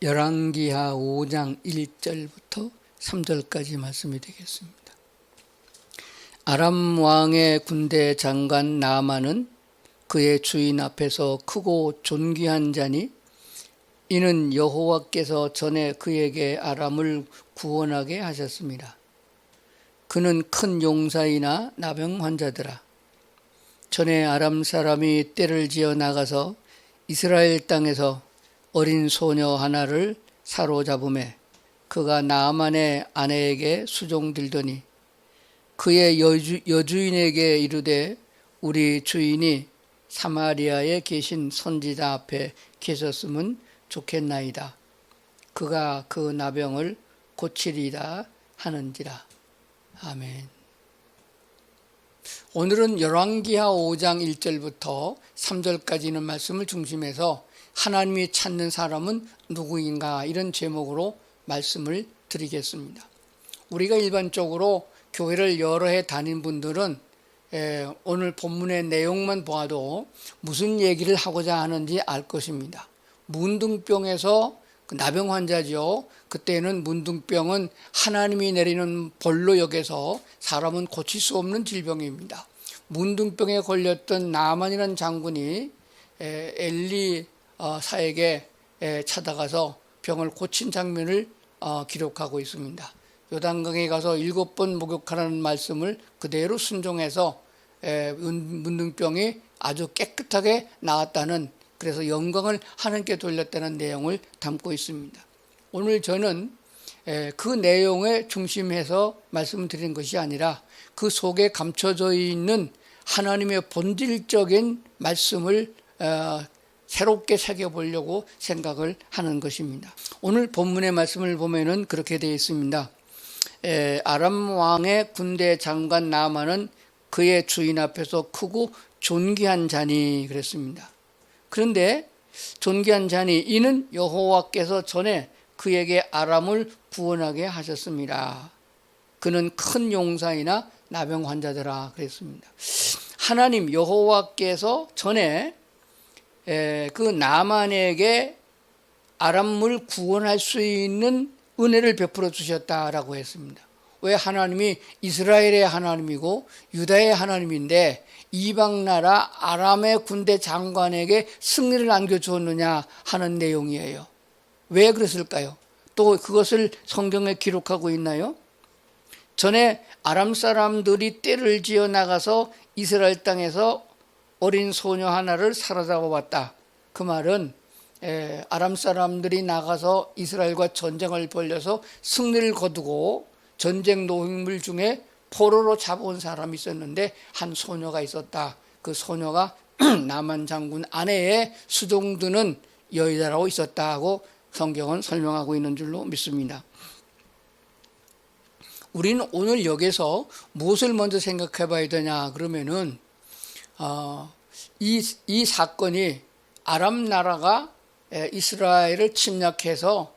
열왕기하 5장 1절부터 3절까지 말씀이 되겠습니다. 아람 왕의 군대 장관 나아만은 그의 주인 앞에서 크고 존귀한 자니 이는 여호와께서 전에 그에게 아람을 구원하게 하셨습니다. 그는 큰 용사이나 나병 환자더라. 전에 아람 사람이 떼를 지어 나가서 이스라엘 땅에서 어린 소녀 하나를 사로잡음에 그가 나아만의 아내에게 수종들더니 그의 여주인에게 이르되 우리 주인이 사마리아에 계신 선지자 앞에 계셨으면 좋겠나이다. 그가 그 나병을 고치리다 하는지라. 아멘. 오늘은 열왕기하 5장 1절부터 3절까지 있는 말씀을 중심해서 하나님이 찾는 사람은 누구인가 이런 제목으로 말씀을 드리겠습니다. 우리가 일반적으로 교회를 여러 해 다닌 분들은 오늘 본문의 내용만 보아도 무슨 얘기를 하고자 하는지 알 것입니다. 문둥병에서 나병 환자죠. 그때는 문둥병은 하나님이 내리는 벌로 여겨서 사람은 고칠 수 없는 질병입니다. 문둥병에 걸렸던 나아만이라는 장군이 엘리 사에게 찾아가서 병을 고친 장면을 기록하고 있습니다. 요단강에 가서 7번 목욕하라는 말씀을 그대로 순종해서 문둥병이 아주 깨끗하게 나았다는, 그래서 영광을 하나님께 돌렸다는 내용을 담고 있습니다. 오늘 저는 그 내용에 중심해서 말씀드리는 것이 아니라 그 속에 감춰져 있는 하나님의 본질적인 말씀을 새롭게 새겨보려고 생각을 하는 것입니다. 오늘 본문의 말씀을 보면은 그렇게 되어 있습니다. 아람 왕의 군대 장관 나아만은 그의 주인 앞에서 크고 존귀한 자니 그랬습니다. 그런데 존귀한 자니 이는 여호와께서 전에 그에게 아람을 구원하게 하셨습니다. 그는 큰 용사이나 나병 환자더라 그랬습니다. 하나님 여호와께서 전에 그 나아만에게 아람을 구원할 수 있는 은혜를 베풀어 주셨다라고 했습니다. 왜? 하나님이 이스라엘의 하나님이고 유다의 하나님인데 이방 나라 아람의 군대 장관에게 승리를 안겨주었느냐 하는 내용이에요. 왜 그랬을까요? 또 그것을 성경에 기록하고 있나요? 전에 아람 사람들이 떼를 지어 나가서 이스라엘 땅에서 어린 소녀 하나를 사로잡아 왔다. 그 말은 아람 사람들이 나가서 이스라엘과 전쟁을 벌여서 승리를 거두고 전쟁 노획물 중에 포로로 잡아온 사람이 있었는데 한 소녀가 있었다. 그 소녀가 나만 장군 아내의 수종드는 여자라고 있었다고 성경은 설명하고 있는 줄로 믿습니다. 우리는 오늘 여기서 무엇을 먼저 생각해 봐야 되냐 그러면은 이 사건이 아람 나라가 이스라엘을 침략해서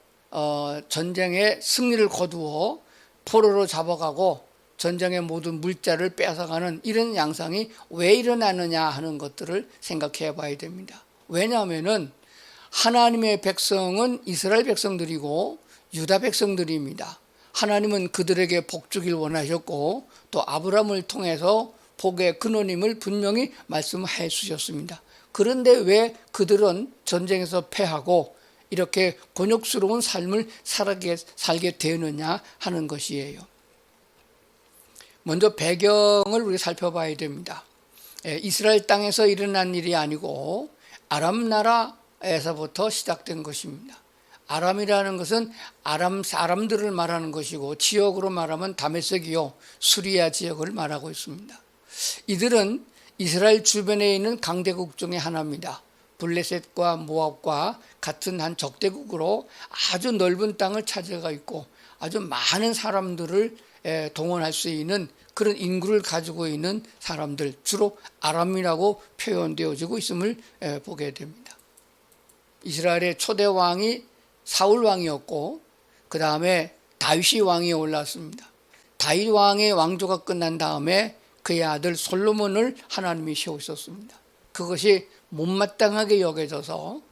전쟁에 승리를 거두어 포로로 잡아가고 전쟁의 모든 물자를 뺏어가는 이런 양상이 왜 일어나느냐 하는 것들을 생각해 봐야 됩니다. 왜냐하면은 하나님의 백성은 이스라엘 백성들이고 유다 백성들입니다. 하나님은 그들에게 복 주길 원하셨고 또 아브라함을 통해서 복의 근원임을 분명히 말씀해 주셨습니다. 그런데 왜 그들은 전쟁에서 패하고 이렇게 곤욕스러운 삶을 살게 되느냐 하는 것이에요. 먼저 배경을 우리 살펴봐야 됩니다. 이스라엘 땅에서 일어난 일이 아니고 아람 나라에서부터 시작된 것입니다. 아람이라는 것은 아람 사람들을 말하는 것이고 지역으로 말하면 다메섹이요 수리아 지역을 말하고 있습니다. 이들은 이스라엘 주변에 있는 강대국 중에 하나입니다. 블레셋과 모압과 같은 한 적대국으로 아주 넓은 땅을 차지하고 있고 아주 많은 사람들을 동원할 수 있는 그런 인구를 가지고 있는 사람들, 주로 아람이라고 표현되어지고 있음을 보게 됩니다. 이스라엘의 초대 왕이 사울 왕이었고 그 다음에 다윗이 왕이 올랐습니다. 다윗 왕의 왕조가 끝난 다음에 그의 아들 솔로몬을 하나님이 세우셨습니다. 그것이 못마땅하게 여겨져서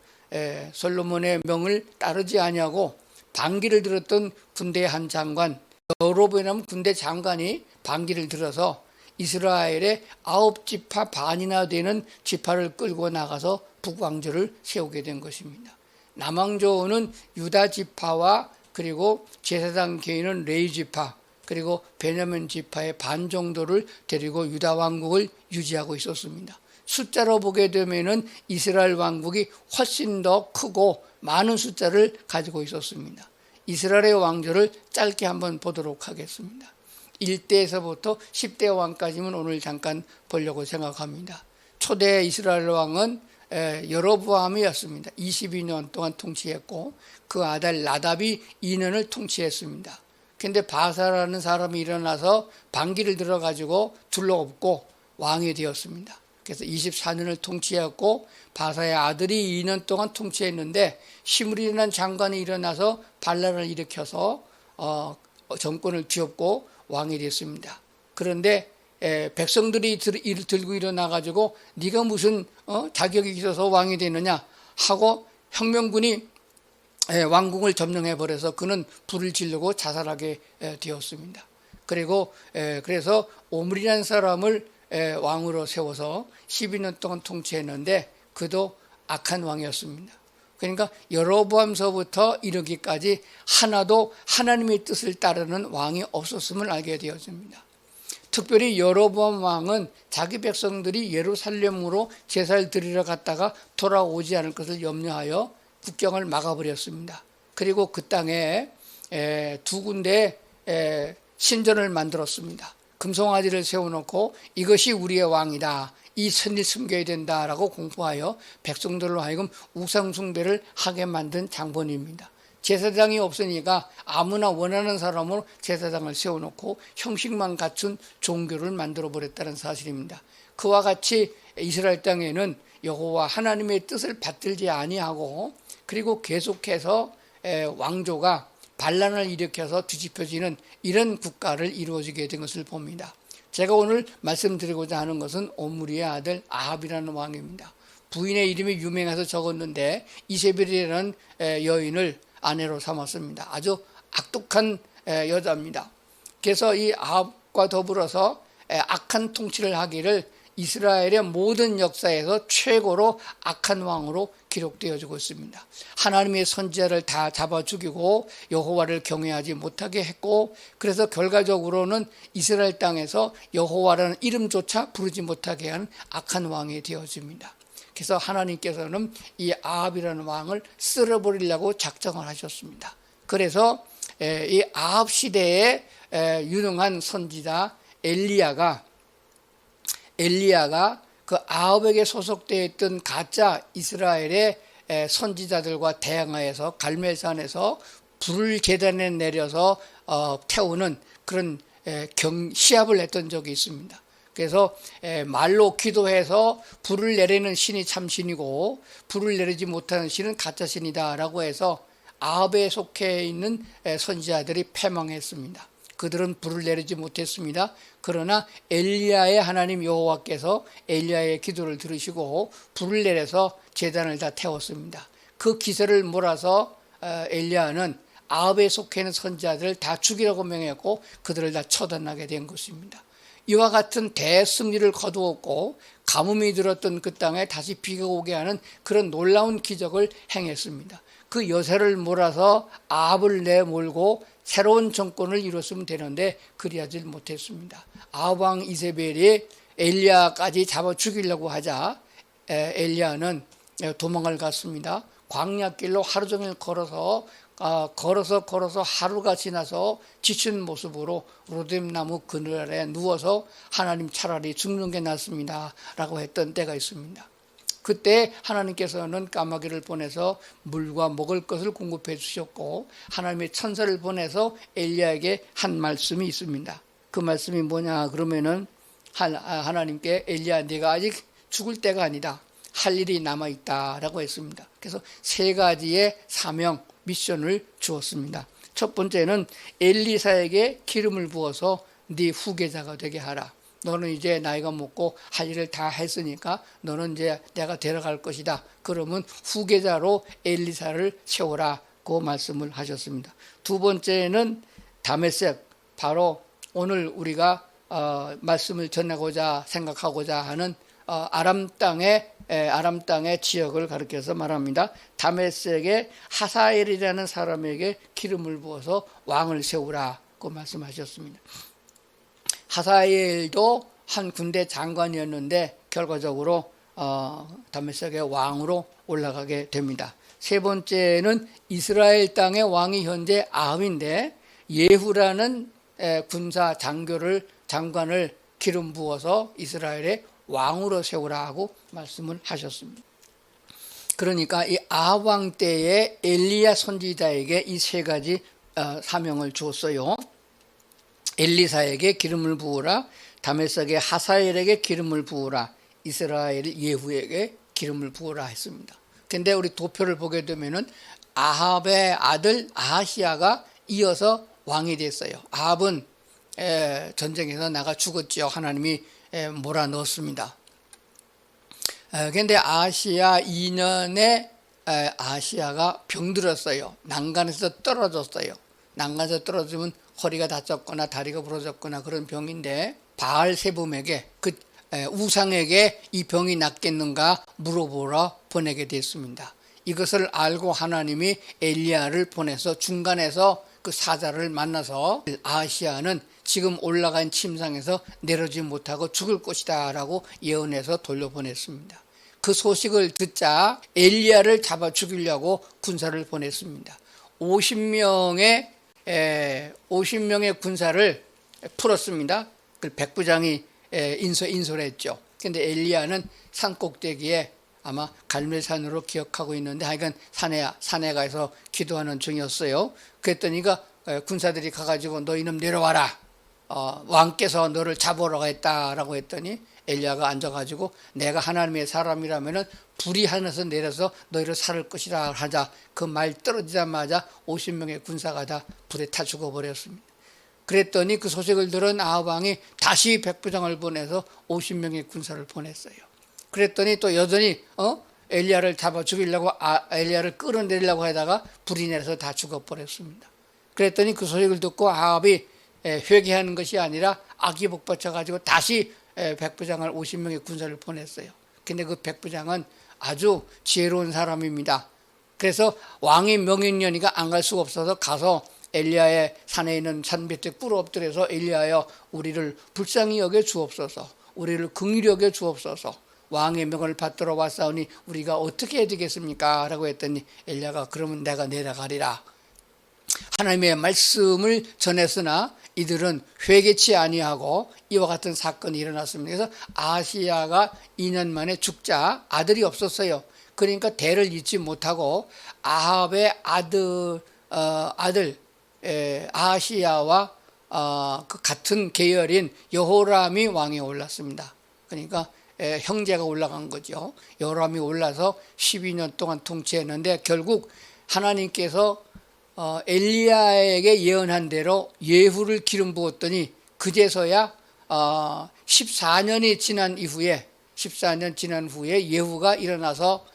솔로몬의 명을 따르지 아니하고 반기를 들었던 군대의 한 장관, 여로보암 군대 장관이 반기를 들어서 이스라엘의 9지파 반이나 되는 지파를 끌고 나가서 북왕조를 세우게 된 것입니다. 남왕조는 유다 지파와 그리고 제사장 개인은 레위 지파, 그리고 베냐민 지파의 반 정도를 데리고 유다 왕국을 유지하고 있었습니다. 숫자로 보게 되면은 이스라엘 왕국이 훨씬 더 크고 많은 숫자를 가지고 있었습니다. 이스라엘의 왕조를 짧게 한번 보도록 하겠습니다. 1대에서부터 10대 왕까지는 오늘 잠깐 보려고 생각합니다. 초대 이스라엘 왕은 여로보암이었습니다. 22년 동안 통치했고 그 아들 나답이 2년을 통치했습니다. 근데 바사라는 사람이 일어나서 반기를 들어가지고 둘러엎고 왕이 되었습니다. 그래서 24년을 통치했고 바사의 아들이 2년 동안 통치했는데 시므리라는 장관이 일어나서 반란을 일으켜서 정권을 뒤엎고 왕이 됐습니다. 그런데 백성들이 들고 일어나가지고 네가 무슨 자격이 있어서 왕이 되느냐 하고 혁명군이 왕궁을 점령해버려서 그는 불을 지르고 자살하게 되었습니다. 그리고 그래서 오므리라는 사람을 왕으로 세워서 12년 동안 통치했는데 그도 악한 왕이었습니다. 그러니까 여로보암서부터 이르기까지 하나도 하나님의 뜻을 따르는 왕이 없었음을 알게 되었습니다. 특별히 여로보암 왕은 자기 백성들이 예루살렘으로 제사를 드리러 갔다가 돌아오지 않을 것을 염려하여 국경을 막아버렸습니다. 그리고 그 땅에 두 군데 신전을 만들었습니다. 금송아지를 세워놓고 이것이 우리의 왕이다, 이 선을 숨겨야 된다라고 공포하여 백성들로 하여금 우상숭배를 하게 만든 장본입니다. 제사장이 없으니까 아무나 원하는 사람으로 제사장을 세워놓고 형식만 갖춘 종교를 만들어버렸다는 사실입니다. 그와 같이 이스라엘 땅에는 여호와 하나님의 뜻을 받들지 아니하고 그리고 계속해서 왕조가 반란을 일으켜서 뒤집혀지는 이런 국가를 이루어지게 된 것을 봅니다. 제가 오늘 말씀드리고자 하는 것은 오므리의 아들 아합이라는 왕입니다. 부인의 이름이 유명해서 적었는데 이세벨이라는 여인을 아내로 삼았습니다. 아주 악독한 여자입니다. 그래서 이 아합과 더불어서 악한 통치를 하기를 이스라엘의 모든 역사에서 최고로 악한 왕으로 기록되어지고 있습니다. 하나님의 선지자를 다 잡아 죽이고 여호와를 경외하지 못하게 했고 그래서 결과적으로는 이스라엘 땅에서 여호와라는 이름조차 부르지 못하게 하는 악한 왕이 되어집니다. 그래서 하나님께서는 이 아합이라는 왕을 쓸어버리려고 작정을 하셨습니다. 그래서 이 아합 시대에 유능한 선지자 엘리야가 그 아합에게 소속되어 있던 가짜 이스라엘의 선지자들과 대항하여서 갈멜산에서 불을 제단에 내려서 태우는 그런 시합을 했던 적이 있습니다. 그래서 말로 기도해서 불을 내리는 신이 참신이고 불을 내리지 못하는 신은 가짜 신이다라고 해서 아합에 속해 있는 선지자들이 패망했습니다. 그들은 불을 내리지 못했습니다. 그러나 엘리야의 하나님 여호와께서 엘리야의 기도를 들으시고 불을 내려서 제단을 다 태웠습니다. 그 기세를 몰아서 엘리야는 아합에 속해 있는 선지자들을 다 죽이라고 명했고 그들을 다 처단하게 된 것입니다. 이와 같은 대승리를 거두었고 가뭄이 들었던 그 땅에 다시 비가 오게 하는 그런 놀라운 기적을 행했습니다. 그 여세를 몰아서 아합을 내몰고 새로운 정권을 이뤘으면 되는데 그리하지 못했습니다. 아합 왕 이세벨이 엘리야까지 잡아 죽이려고 하자 엘리야는 도망을 갔습니다. 광야길로 하루 종일 걸어서 하루가 지나서 지친 모습으로 로뎀나무 그늘 아래 누워서 하나님 차라리 죽는 게 낫습니다 라고 했던 때가 있습니다. 그때 하나님께서는 까마귀를 보내서 물과 먹을 것을 공급해 주셨고 하나님의 천사를 보내서 엘리야에게 한 말씀이 있습니다. 그 말씀이 뭐냐 그러면은 하나님께 엘리야 네가 아직 죽을 때가 아니다. 할 일이 남아있다라고 했습니다. 그래서 세 가지의 사명 미션을 주었습니다. 첫 번째는 엘리사에게 기름을 부어서 네 후계자가 되게 하라. 너는 이제 나이가 먹고 할 일을 다 했으니까 너는 이제 내가 데려갈 것이다. 그러면 후계자로 엘리사를 세우라고 말씀을 하셨습니다. 두 번째는 다메섹, 바로 오늘 우리가 말씀을 전하고자 생각하고자 하는 아람 땅의 지역을 가리켜서 말합니다. 다메섹의 하사엘이라는 사람에게 기름을 부어서 왕을 세우라고 말씀하셨습니다. 하사엘도 한 군대 장관이었는데 결과적으로 다메섹의 왕으로 올라가게 됩니다. 세 번째는 이스라엘 땅의 왕이 현재 아합인데 예후라는 군사 장관을 기름 부어서 이스라엘의 왕으로 세우라고 말씀을 하셨습니다. 그러니까 이 아합 왕 때에 엘리야 선지자에게 이 세 가지 사명을 주었어요. 엘리사에게 기름을 부으라, 다메섹의 하사엘에게 기름을 부으라, 이스라엘 예후에게 기름을 부으라 했습니다. 근데 우리 도표를 보게 되면은 아합의 아들 아하시야가 이어서 왕이 됐어요. 아합은 전쟁에서 나가 죽었죠. 하나님이 몰아넣었습니다. 그런데 아하시야 2년에 아하시야가 병들었어요. 난간에서 떨어졌어요. 난간에서 떨어지면 허리가 다쳤거나 다리가 부러졌거나 그런 병인데 바알세붐에게 그 우상에게 이 병이 낫겠는가 물어보러 보내게 됐습니다. 이것을 알고 하나님이 엘리야를 보내서 중간에서 그 사자를 만나서 아하시야는 지금 올라간 침상에서 내려오지 못하고 죽을 것이다 라고 예언해서 돌려보냈습니다. 그 소식을 듣자 엘리야를 잡아 죽이려고 군사를 보냈습니다. 50명의 군사를 풀었습니다. 그 백부장이 인솔을 했죠. 그런데 엘리야는 산꼭대기에 아마 갈멜산으로 기억하고 있는데 하여간 산에 가서 기도하는 중이었어요. 그랬더니 군사들이 가가지고 너 이놈 내려와라. 왕께서 너를 잡으러 가겠다라고 했더니 엘리야가 앉아가지고 내가 하나님의 사람이라면은 불이 하늘에서 내려서 너희를 살을 것이라 하자. 그 말 떨어지자마자 50명의 군사가 다 불에 타 죽어버렸습니다. 그랬더니 그 소식을 들은 아합 왕이 다시 백부장을 보내서 50명의 군사를 보냈어요. 그랬더니 또 여전히 엘리야를 잡아 죽이려고 엘리야를 끌어내리려고 하다가 불이 내려서 다 죽어버렸습니다. 그랬더니 그 소식을 듣고 아합이 회개하는 것이 아니라 악이 복받쳐가지고 다시 백부장을 50명의 군사를 보냈어요. 근데 그 백부장은 아주 지혜로운 사람입니다. 그래서 왕이 명령이니까 안 갈 수가 없어서 가서 엘리야의 산에 있는 산 밑에 꿇어 엎드려서 엘리야여 우리를 불쌍히 여겨 주옵소서, 우리를 긍휼히 여겨 주옵소서, 왕의 명을 받들어 왔사오니 우리가 어떻게 해야 되겠습니까? 라고 했더니 엘리야가 그러면 내가 내려가리라. 하나님의 말씀을 전했으나 이들은 회개치 아니하고 이와 같은 사건이 일어났습니다. 그래서 아하시야가 2년 만에 죽자 아들이 없었어요. 그러니까 대를 잇지 못하고 아합의 아들 아하시야와 그 같은 계열인 여호람이 왕에 올랐습니다. 그러니까 형제가 올라간 거죠. 여호람이 올라서 12년 동안 통치했는데 결국 하나님께서 엘리야에게 예언한 대로 예후를 기름 부었더니 그제서야 14년이 지난 이후에 14년 지난 후에 예후가 일어나서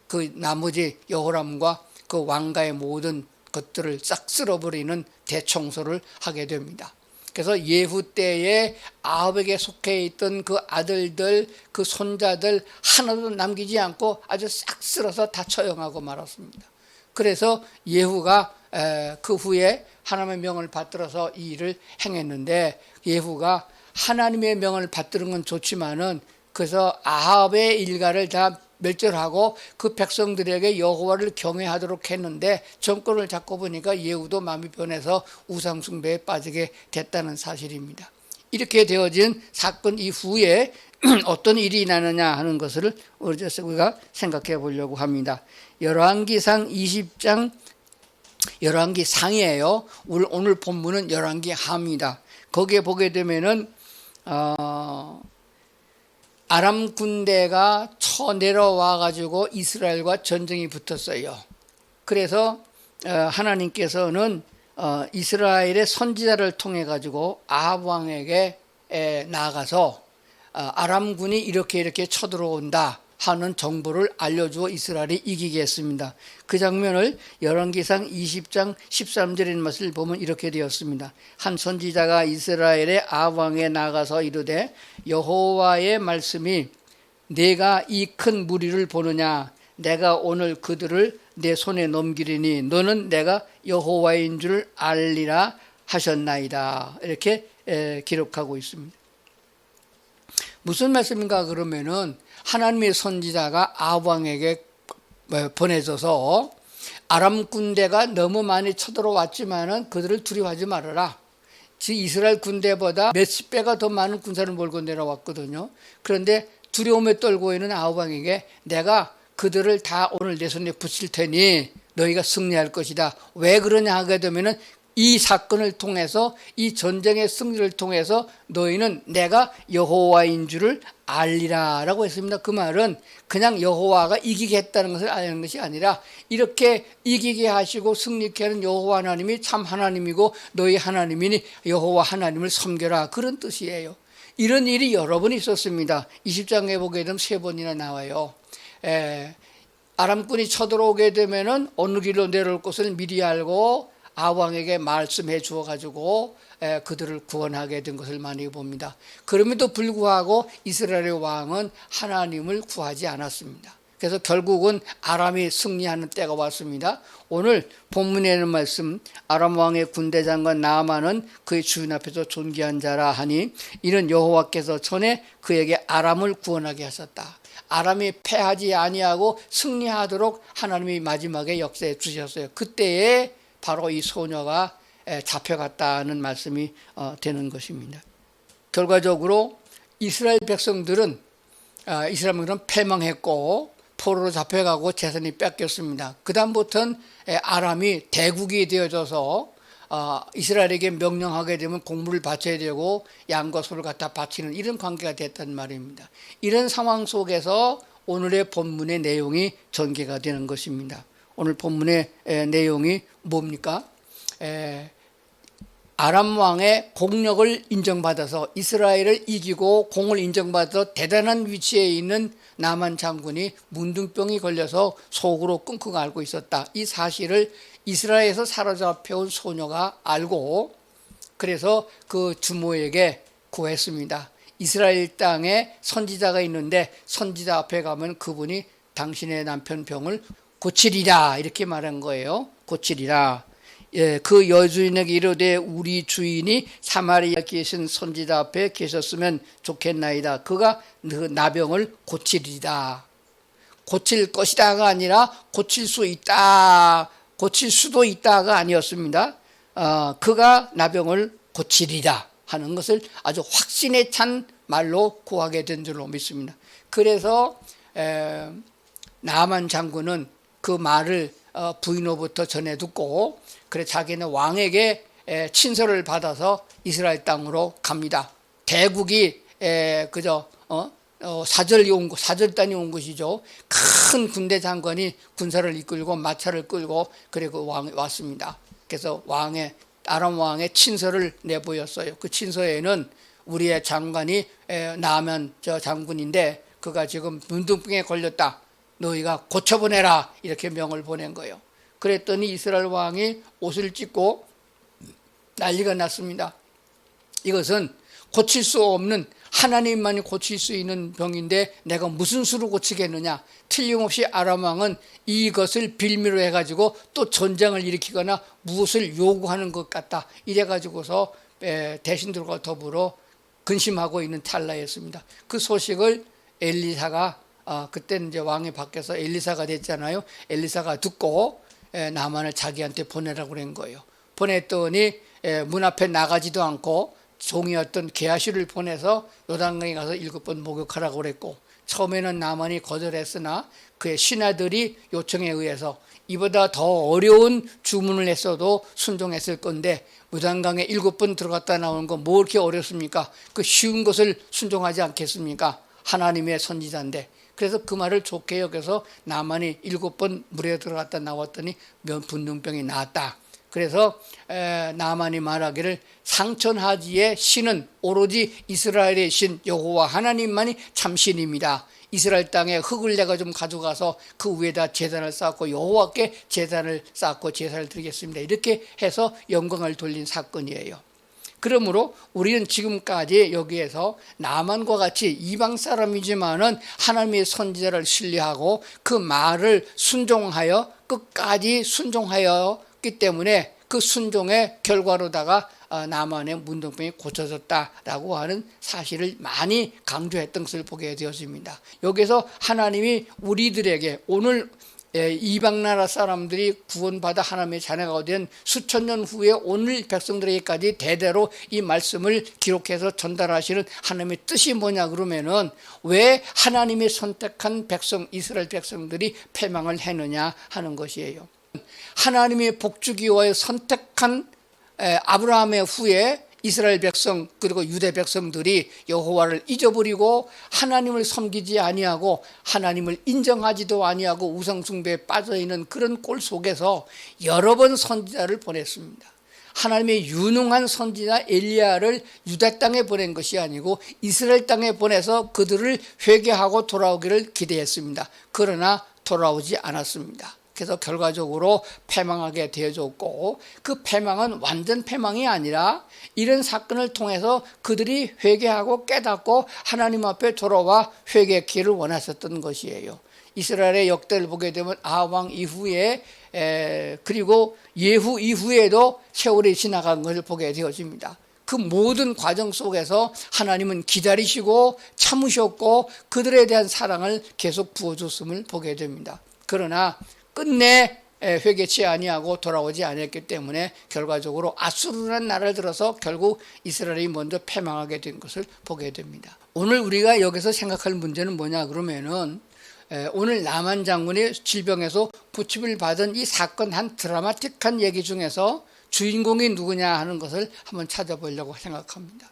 그 나머지 여호람과 그 왕가의 모든 것들을 싹 쓸어버리는 대청소를 하게 됩니다. 그래서 예후 때에 아합에게 속해 있던 그 아들들, 그 손자들 하나도 남기지 않고 아주 싹 쓸어서 다 처형하고 말았습니다. 그래서 예후가 그 후에 하나님의 명을 받들어서 이 일을 행했는데 예후가 하나님의 명을 받들은 건 좋지만은 그래서 아합의 일가를 다 멸절하고 그 백성들에게 여호와를 경외하도록 했는데 정권을 잡고 보니까 예후도 마음이 변해서 우상 숭배에 빠지게 됐다는 사실입니다. 이렇게 되어진 사건 이후에 어떤 일이 나느냐 하는 것을 우리가 생각해 보려고 합니다. 열왕기상 20장 열왕기 상이에요. 오늘 본문은 열왕기 하입니다. 거기에 보게 되면은 아람 군대가 쳐내려와 가지고 이스라엘과 전쟁이 붙었어요. 그래서 하나님께서는 이스라엘의 선지자를 통해 가지고 아합 왕에게 나가서 아람군이 이렇게 쳐들어온다 하는 정보를 알려주어 이스라엘이 이기게 했습니다. 그 장면을 열왕기상 20장 13절의 말씀을 보면 이렇게 되었습니다. 한 선지자가 이스라엘의 아왕에 나가서 이르되 여호와의 말씀이 내가 이 큰 무리를 보느냐 내가 오늘 그들을 내 손에 넘기리니 너는 내가 여호와인 줄 알리라 하셨나이다. 이렇게 기록하고 있습니다. 무슨 말씀인가 그러면은 하나님의 선지자가 아왕에게 보내져서 아람 군대가 너무 많이 쳐들어왔지만은 그들을 두려워하지 말아라. 즉 이스라엘 군대보다 몇십 배가 더 많은 군사를 몰고 내려왔거든요. 그런데 두려움에 떨고 있는 아왕에게 내가 그들을 다 오늘 내 손에 붙일 테니 너희가 승리할 것이다. 왜 그러냐 하게 되면은 이 사건을 통해서 이 전쟁의 승리를 통해서 너희는 내가 여호와인 줄을 알리라 라고 했습니다. 그 말은 그냥 여호와가 이기게 했다는 것을 아는 것이 아니라 이렇게 이기게 하시고 승리케 하는 여호와 하나님이 참 하나님이고 너희 하나님이니 여호와 하나님을 섬겨라 그런 뜻이에요. 이런 일이 여러 번 있었습니다. 20장에 보게 되면 3번이나 나와요. 아람군이 쳐들어오게 되면은 어느 길로 내려올 것을 미리 알고 아왕에게 말씀해 주어 가지고 그들을 구원하게 된 것을 많이 봅니다. 그럼에도 불구하고 이스라엘의 왕은 하나님을 구하지 않았습니다. 그래서 결국은 아람이 승리하는 때가 왔습니다. 오늘 본문에 있는 말씀 아람 왕의 군대 장관 나아만은 그의 주인 앞에서 존귀한 자라 하니 이는 여호와께서 전에 그에게 아람을 구원하게 하셨다. 아람이 패하지 아니하고 승리하도록 하나님이 마지막에 역사해 주셨어요. 그때에 바로 이 소녀가 잡혀갔다는 말씀이 되는 것입니다. 결과적으로 이스라엘 백성들은 패망했고 포로로 잡혀가고 재산이 뺏겼습니다. 그 다음부터는 아람이 대국이 되어져서 이스라엘에게 명령하게 되면 공물을 바쳐야 되고 양과 소를 갖다 바치는 이런 관계가 됐단 말입니다. 이런 상황 속에서 오늘의 본문의 내용이 전개가 되는 것입니다. 오늘 본문의 내용이 뭡니까? 아람 왕의 공력을 인정받아서 이스라엘을 이기고 공을 인정받아서 대단한 위치에 있는 나만 장군이 문둥병이 걸려서 속으로 끙끙 앓고 있었다. 이 사실을 이스라엘에서 사로잡혀온 소녀가 알고 그래서 그 주모에게 구했습니다. 이스라엘 땅에 선지자가 있는데 선지자 앞에 가면 그분이 당신의 남편 병을 고치리라 이렇게 말한 거예요. 고치리라. 그 여주인에게 이르되 우리 주인이 사마리아에 계신 선지자 앞에 계셨으면 좋겠나이다. 그가 그 나병을 고치리라. 고칠 것이다가 아니라 고칠 수 있다. 고칠 수도 있다가 아니었습니다. 그가 나병을 고치리라 하는 것을 아주 확신에 찬 말로 구하게 된 줄로 믿습니다. 그래서 나만 장군은 그 말을 부인으로부터 전해 듣고 그래 자기는 왕에게 친서를 받아서 이스라엘 땅으로 갑니다. 대국이 그저 사절단이 온 것이죠. 큰 군대 장관이 군사를 이끌고 마차를 끌고 그래 그 왕이 왔습니다. 그래서 아람 왕의 친서를 내보였어요. 그 친서에는 우리의 장관이 나아만 장군인데 그가 지금 문둥병에 걸렸다. 너희가 고쳐보내라 이렇게 명을 보낸 거예요. 그랬더니 이스라엘 왕이 옷을 찢고 난리가 났습니다. 이것은 고칠 수 없는 하나님만이 고칠 수 있는 병인데 내가 무슨 수로 고치겠느냐. 틀림없이 아람 왕은 이것을 빌미로 해가지고 또 전쟁을 일으키거나 무엇을 요구하는 것 같다. 이래가지고서 대신들과 더불어 근심하고 있는 찰나였습니다. 그 소식을 엘리사가 그때는 이제 왕이 바뀌어서 엘리사가 됐잖아요. 엘리사가 듣고 나만을 자기한테 보내라고 그런 거예요. 보냈더니 문 앞에 나가지도 않고 종이었던 게하시를 보내서 요단강에 가서 7번 목욕하라고 그랬고 처음에는 나만이 거절했으나 그의 신하들이 요청에 의해서 이보다 더 어려운 주문을 했어도 순종했을 건데 요단강에 7번 들어갔다 나오는 거 뭐 이렇게 어렵습니까? 그 쉬운 것을 순종하지 않겠습니까? 하나님의 선지자인데. 그래서 그 말을 좋게 여겨서 나만이 7번 물에 들어갔다 나왔더니 분등병이 나았다. 그래서 나만이 말하기를 상천하지의 신은 오로지 이스라엘의 신 여호와 하나님만이 참신입니다. 이스라엘 땅에 흙을 내가 좀 가져가서 그 위에다 제단을 쌓고 여호와께 제단을 쌓고 제사를 드리겠습니다. 이렇게 해서 영광을 돌린 사건이에요. 그러므로 우리는 지금까지 여기에서 나만과 같이 이방 사람이지만은 하나님의 선지자를 신뢰하고 그 말을 순종하여 끝까지 순종하였기 때문에 그 순종의 결과로다가 나만의 문둥병이 고쳐졌다라고 하는 사실을 많이 강조했던 것을 보게 되었습니다. 여기서 하나님이 우리들에게 오늘 이방 나라 사람들이 구원받아 하나님의 자녀가 된 수천 년 후에 오늘 백성들에게까지 대대로 이 말씀을 기록해서 전달하시는 하나님의 뜻이 뭐냐 그러면은 왜 하나님이 선택한 백성 이스라엘 백성들이 패망을 했느냐 하는 것이에요. 하나님의 복주기와의 선택한 아브라함의 후에 이스라엘 백성 그리고 유대 백성들이 여호와를 잊어버리고 하나님을 섬기지 아니하고 하나님을 인정하지도 아니하고 우상숭배에 빠져있는 그런 꼴 속에서 여러 번 선지자를 보냈습니다. 하나님의 유능한 선지자 엘리야를 유다 땅에 보낸 것이 아니고 이스라엘 땅에 보내서 그들을 회개하고 돌아오기를 기대했습니다. 그러나 돌아오지 않았습니다. 그래서 결과적으로 패망하게 되어졌고 그 패망은 완전 패망이 아니라 이런 사건을 통해서 그들이 회개하고 깨닫고 하나님 앞에 돌아와 회개의 기회를 원하셨던 것이에요. 이스라엘의 역대를 보게 되면 아왕 이후에 그리고 예후 이후에도 세월이 지나간 것을 보게 되어집니다. 그 모든 과정 속에서 하나님은 기다리시고 참으셨고 그들에 대한 사랑을 계속 부어줬음을 보게 됩니다. 그러나 끝내 회개치 아니하고 돌아오지 않았기 때문에 결과적으로 아수르라는 나라를 들어서 결국 이스라엘이 먼저 패망하게 된 것을 보게 됩니다. 오늘 우리가 여기서 생각할 문제는 뭐냐 그러면은 오늘 나만 장군이 질병에서 고침을 받은 이 사건 한 드라마틱한 얘기 중에서 주인공이 누구냐 하는 것을 한번 찾아보려고 생각합니다.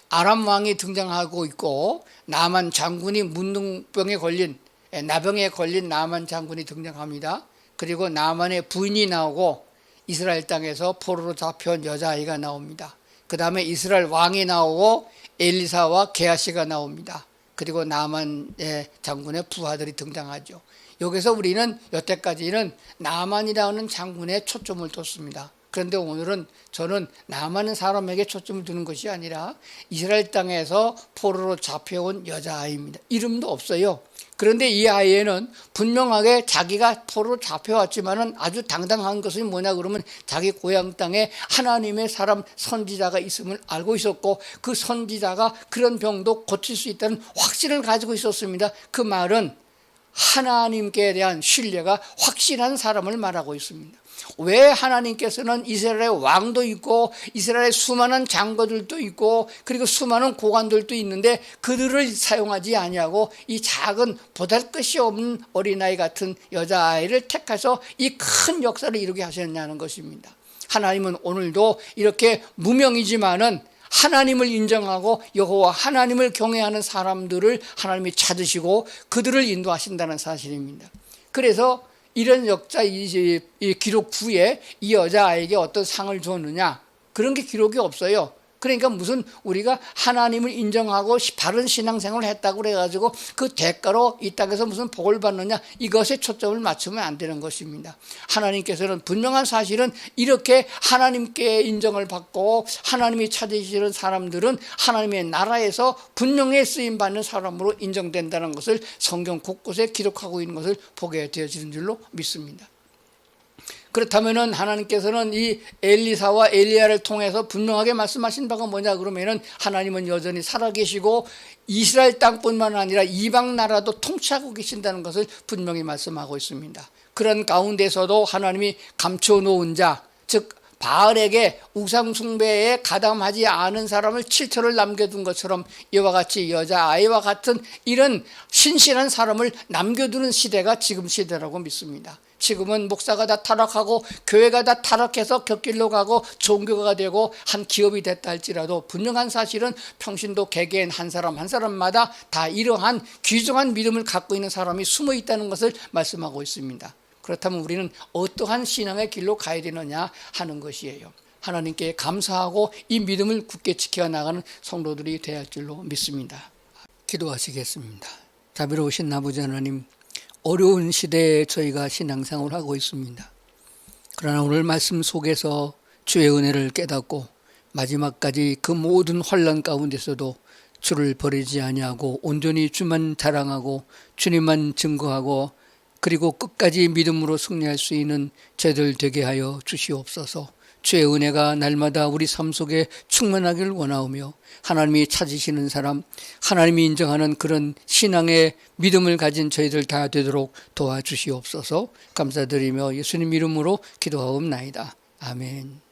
아람 왕이 등장하고 있고 나만 장군이 문둥병에 걸린 나병에 걸린 나만 장군이 등장합니다. 그리고 나만의 부인이 나오고 이스라엘 땅에서 포로로 잡혀온 여자아이가 나옵니다. 그 다음에 이스라엘 왕이 나오고 엘리사와 게하시가 나옵니다. 그리고 나만의 장군의 부하들이 등장하죠. 여기서 우리는 여태까지는 나만이라는 장군의 초점을 뒀습니다. 그런데 오늘은 저는 나만은 사람에게 초점을 두는 것이 아니라 이스라엘 땅에서 포로로 잡혀온 여자아이입니다. 이름도 없어요. 그런데 이 아이에는 분명하게 자기가 포로로 잡혀왔지만은 아주 당당한 것은 뭐냐 그러면 자기 고향 땅에 하나님의 사람 선지자가 있음을 알고 있었고 그 선지자가 그런 병도 고칠 수 있다는 확신을 가지고 있었습니다. 그 말은 하나님께 대한 신뢰가 확실한 사람을 말하고 있습니다. 왜 하나님께서는 이스라엘의 왕도 있고 이스라엘의 수많은 장거들도 있고 그리고 수많은 고관들도 있는데 그들을 사용하지 아니하고 이 작은 보잘것이 없는 어린아이 같은 여자아이를 택해서 이 큰 역사를 이루게 하셨냐는 것입니다. 하나님은 오늘도 이렇게 무명이지만은 하나님을 인정하고 여호와 하나님을 경외하는 사람들을 하나님이 찾으시고 그들을 인도하신다는 사실입니다. 그래서 이런 역사 이 기록 후에 이 여자아이에게 어떤 상을 줬느냐 그런 게 기록이 없어요. 그러니까 무슨 우리가 하나님을 인정하고 바른 신앙생활을 했다고 그래가지고 그 대가로 이 땅에서 무슨 복을 받느냐 이것에 초점을 맞추면 안 되는 것입니다. 하나님께서는 분명한 사실은 이렇게 하나님께 인정을 받고 하나님이 찾으시는 사람들은 하나님의 나라에서 분명히 쓰임받는 사람으로 인정된다는 것을 성경 곳곳에 기록하고 있는 것을 보게 되어지는 줄로 믿습니다. 그렇다면은 하나님께서는 이 엘리사와 엘리야를 통해서 분명하게 말씀하신 바가 뭐냐 그러면은 하나님은 여전히 살아계시고 이스라엘 땅뿐만 아니라 이방 나라도 통치하고 계신다는 것을 분명히 말씀하고 있습니다. 그런 가운데서도 하나님이 감춰놓은 자, 즉 바알에게 우상 숭배에 가담하지 않은 사람을 7처를 남겨둔 것처럼 이와 같이 여자아이와 같은 이런 신실한 사람을 남겨두는 시대가 지금 시대라고 믿습니다. 지금은 목사가 다 타락하고 교회가 다 타락해서 곁길로 가고 종교가 되고 한 기업이 됐다 할지라도 분명한 사실은 평신도 개개인 한 사람 한 사람마다 다 이러한 귀중한 믿음을 갖고 있는 사람이 숨어 있다는 것을 말씀하고 있습니다. 그렇다면 우리는 어떠한 신앙의 길로 가야 되느냐 하는 것이에요. 하나님께 감사하고 이 믿음을 굳게 지켜나가는 성도들이 되어야 할 줄로 믿습니다. 기도하시겠습니다. 자비로우신 아버지 하나님, 어려운 시대에 저희가 신앙생활을 하고 있습니다. 그러나 오늘 말씀 속에서 주의 은혜를 깨닫고 마지막까지 그 모든 환난 가운데서도 주를 버리지 아니하고 온전히 주만 자랑하고 주님만 증거하고 그리고 끝까지 믿음으로 승리할 수 있는 저희들 되게 하여 주시옵소서. 주의 은혜가 날마다 우리 삶 속에 충만하기를 원하오며 하나님이 찾으시는 사람, 하나님이 인정하는 그런 신앙의 믿음을 가진 저희들 다 되도록 도와주시옵소서. 감사드리며 예수님 이름으로 기도하옵나이다. 아멘.